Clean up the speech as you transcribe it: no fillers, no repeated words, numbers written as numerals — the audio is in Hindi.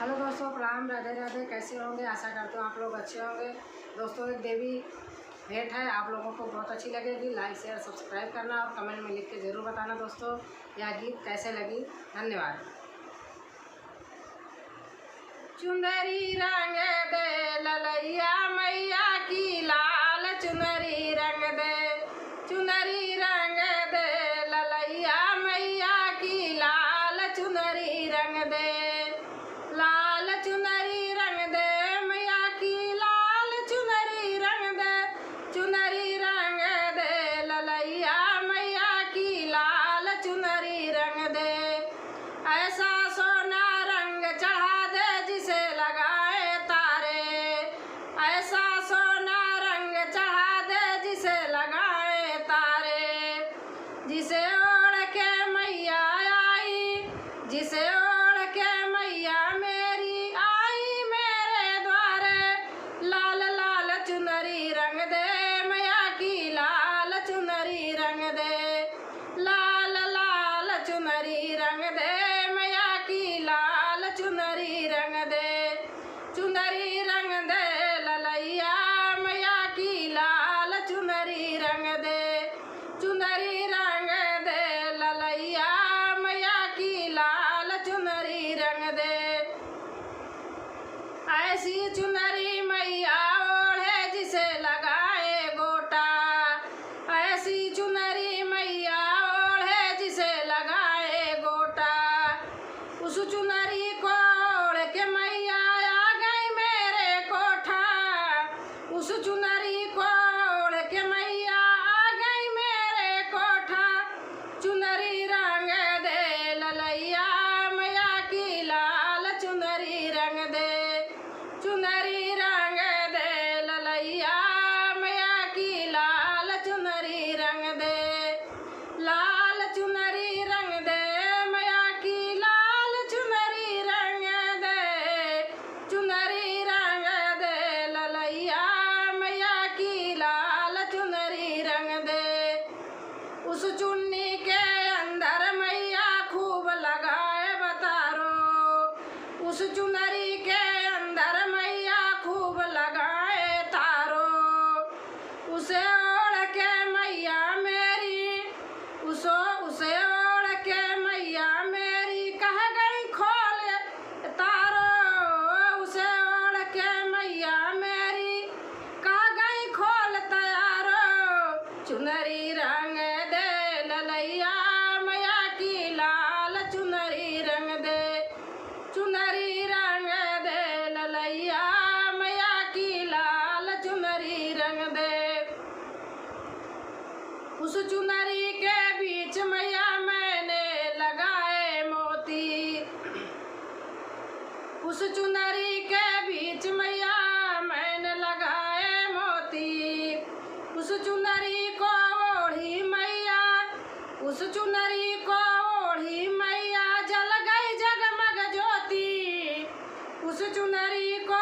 हेलो दोस्तों, प्रणाम, राधे राधे। कैसे होंगे? आशा करते हो आप लोग अच्छे होंगे। दोस्तों, एक देवी भेंट है, आप लोगों को बहुत अच्छी लगेगी। लाइक शेयर सब्सक्राइब करना और कमेंट में लिख के ज़रूर बताना दोस्तों यह गीत कैसे लगी। धन्यवाद। चुनरी रंग दे ललैया मैया की, लाल चुनरी रंग दे। चुनरी रंग दे ललैया मैया की, लाल चुनरी रंग दे। लाल चुनरी रंग दे मैया की, लाल चुनरी रंग दे। चुनरी रंग दे ललैया मैया की, लाल चुनरी रंग दे। ऐसा सोना रंग चढ़ा दे जिसे लगाए तारे। ऐसा सोना रंग चढ़ा दे जिसे लगाए तारे। जिसे ओढ़ के मैया आई, जिसे ओढ़ के मैया मेरी आई मेरे द्वारे। लाल लाल चुनरी रंग दे मैया की, लाल चुनरी रंग दे। लाल लाल चुनरी रंग दे मैया की, लाल चुनरी रंग दे। चुनरी रंग दे ललैया मैया की, लाल चुनरी रंग दे। चुनरी रंग दे ललैया मैया की, लाल चुनरी रंग दे। ऐसी चुनरी मैया ओढ़े जिसे लगाए गोटा। ऐसी चुनरी मैया ओढ़े जिसे लगाए गोटा। उस चुनरी को ओढ़ के मैया आ गई मेरे कोठा। उस चुनरी को ओढ़ के मैया आ गई मेरे कोठा। चुनरी रंग दे ललैया मैया की, लाल चुनरी रंग दे। चुनरी रंग दे ललैया मैया की, लाल चुनरी रंग दे। लाल चुनरी रंग दे मैया की, लाल चुनरी रंग दे। चुनरी रंग दे ललैया मैया की, लाल चुनरी रंग दे। उस चुन्नी के अंदर मैया खूब लगाए बतारो। उस चुनरी के अंदर मैया खूब लगाए तारो। उसे ओढ़ के मैया मेरी, उसे ओढ़ के मैया मेरी कह गई खोल तारो। उसे ओढ़ के मैया मेरी कह गई खोल तारो। चुनरी रंग दे ललैया मैया की, लाल चुनरी रंग दे। चुनरी रंग दे ललैया मैया की, लाल चुनरी रंग दे। उस चुनरी के बीच मैया मैंने लगाए मोती। उस चुनरी के बीच मैया मैंने लगाए मोती। उस चुनरी को ओढ़ी मैया, उस चुनरी को ओढ़ी मैया जल गई जगमग ज्योति। उस चुनरी को